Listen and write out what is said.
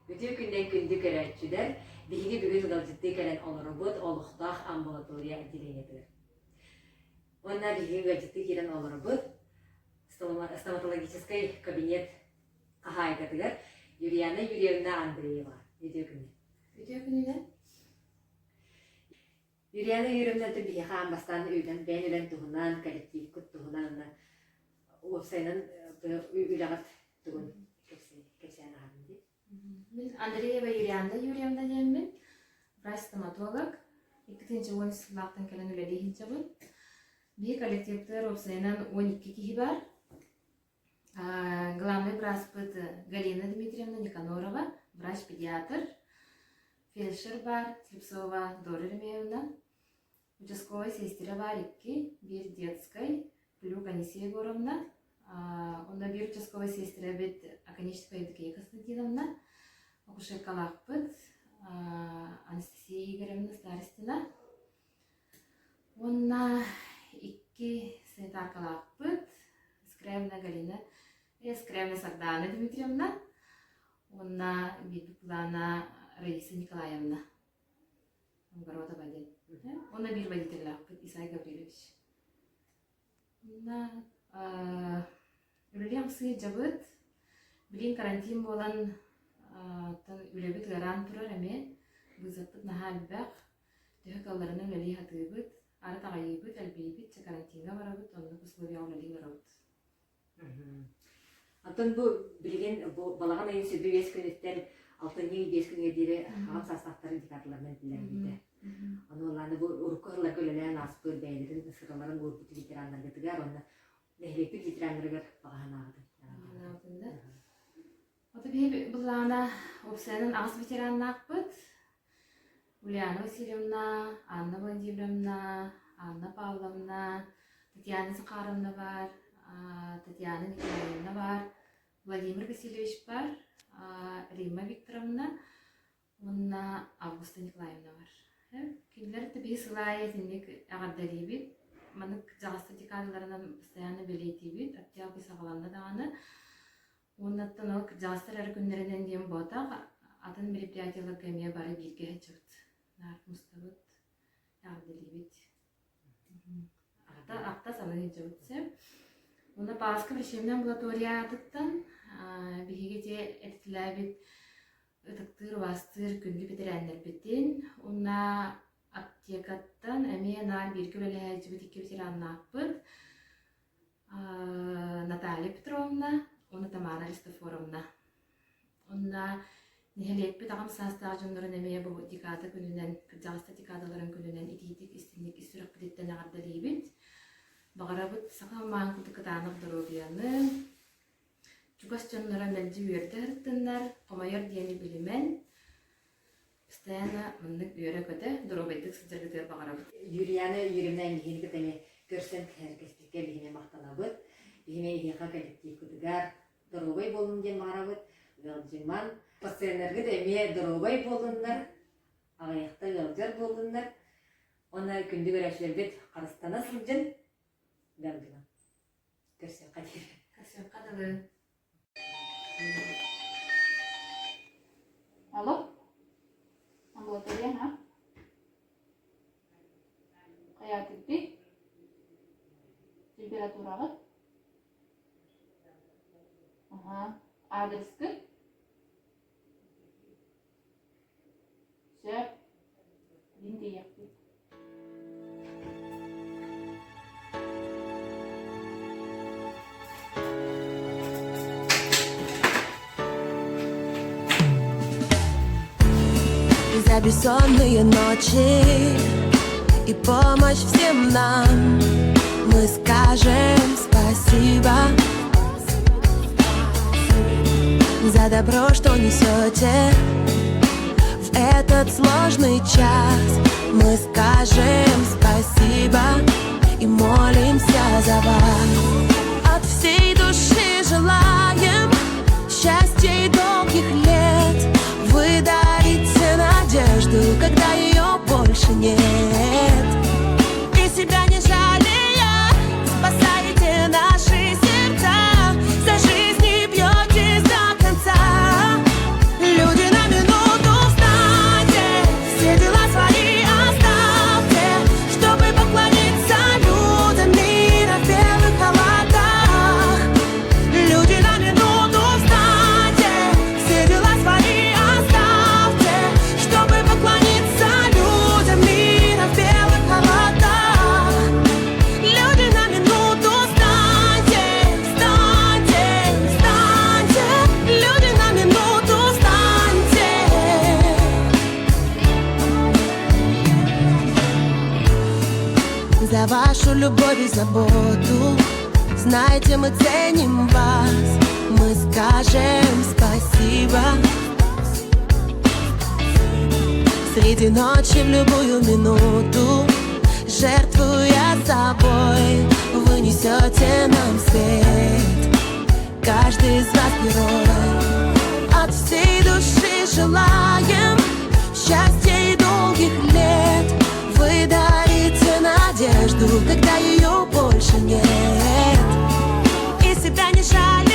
Bütün günden gündük öğretçiler, bilgi bugün gazetede gelen olurubut, oluqtaq ambulatoriya отделениеdir. Onlar bilgi gazetede gelen olurubut, стоматологический кабинет қағайдадығыр, Юлияна Юрьевна Андреева. Video günü. Video gününe? Юлияна Юрьевна тübbihi қағанбастан үйден, ben ölen tuğunan, коллектив күт tuğunan, Опсайнан үйлағат туғын кепсен ағадын дейіп. Мен Андреева Юрьевна деймін, врач-стоматолог. 2-10 сылақтан кәлін өлелейін жабын. Bir коллективтер Опсайнан 12 кихи бар. Главный врач Галина Дмитриевна Никанорова, врач-педиатр. Фельдшер бар Слепцова Дора Ремеевна. Участковая сестра бар 2, bir детской, Плюк Анисия Егоровна. Онда bir участковая сестра бет Аконечникова Евдокия Константиновна. Акушерка Лахпыт, Анастасия Игоревна Старостина. Онна 2 санитарка Лахпыт, Скребна Галина, Скребна Сагдана Дмитриевна. Онна Бибиплана Раиса Николаевна. Огорода Бадин. Онна bir водитель Лахпыт, Исай Гаврилович. Онна Үлелем сый жабыт, билин карантин болан үлебит гаран турар әме, бұзаппыт наха әлбәқ, түйі қалдарының үлелей хатыбыт, ары тағайыбыт, әлбейбіт, че карантинға барабыт, онны құслыбия үлелей барабыт. Антон бұл білген балаған айын сөбі 5 күнеттен 6-5 күнге дейі ағам састақтары декатлармен білер дейді. Оны оланы бұл ұрыққы ғылар көлелерін аспыр бәйдерін сыраларын ұрпыты ветеранларға тігар, онны нәхлекті ветеранларға бағаған ағыды. Ота бей бұллағына Опсайнын ағыз ветеранын ақпыт. Ульяна Васильевна, Анна Владимировна, Анна Павловна, Татьяна Захаровна бар, Татьяна Николаевна бар, Владимир Васильевич бар, Римма Викторовна, онна Августа Николаевна бар. Келдер тәбей сылай әтіндік ағардары бит. Манық жағасты декадаларынан постоянно белейті бит. Аттияғы сағаланды дағаны. Оннаттан ол жағастар әрі күндерінен дейін ботақ. Атын мероприятиялар кәмия бары бірге әчіғыт. Нарт мұстабыт. Ағардары бит. Ақта саны әчіғыт. Оны Пасқа врачебный амбулатория атыттан. Бігеге де әтітілі бит. Ытықтыр, вастыр, күнді бетерәнлер бітін. Онна аптекаттан әме нар бір көлелі әжібіт 2 ветеранын ақпыт. Наталья Петровна, оны Тамара Ристофоровна. Онна нехелек бит ағам састағы жонларын әме бұл декада күнінен, жағыста декадаларын күнінен итетік, істінік, істірік білеттен ағардары бит. Бағара бұт сақам маған күтікітанық дұрогияны. Чугас жонлары мәлді үйерді ғырттынлар, қомайыр дені білімен. Постоянно мындық үйері көті, дұробайдық сыджарғытыр бағара бұт. Юлияна Юрьевна еңгені күтәне көрсен әркестікке бігіне мақтана бұт. Бігіне еға коллектив күтігар дұробай болын ден бағара бұт. Ғалжыман пациентлерге дәме дұробай болындар, ағаяқта ғалжар болындар. Оны күнді көрәшілер бет қарыстана сылжын. Ғалжыман. Көрсен қадыр. Көрсен қадыры. Алло? Амбулатория, ha? Kayak titik? Temperatura'gı? Adreski? Söp? Linte yaptı. За бессонные ночи и помощь всем нам мы скажем спасибо за добро, что несете в этот сложный час. Мы скажем спасибо и молимся за вас. От всей души желаем счастья и долгих лет. Вы дарите надежду, когда ее больше нет. И себя не жалея, спасаете наши сердца. За жизнь и бьетесь до конца. Люди на вашу любовь и заботу. Знаете, мы ценим вас, мы скажем спасибо. Среди ночи в любую минуту, жертвуя собой, вы несете нам свет. Каждый из вас герой. От всей души желаем счастья и долгих лет. Вы дарите надежду, когда ее больше нет. И себя не жаль.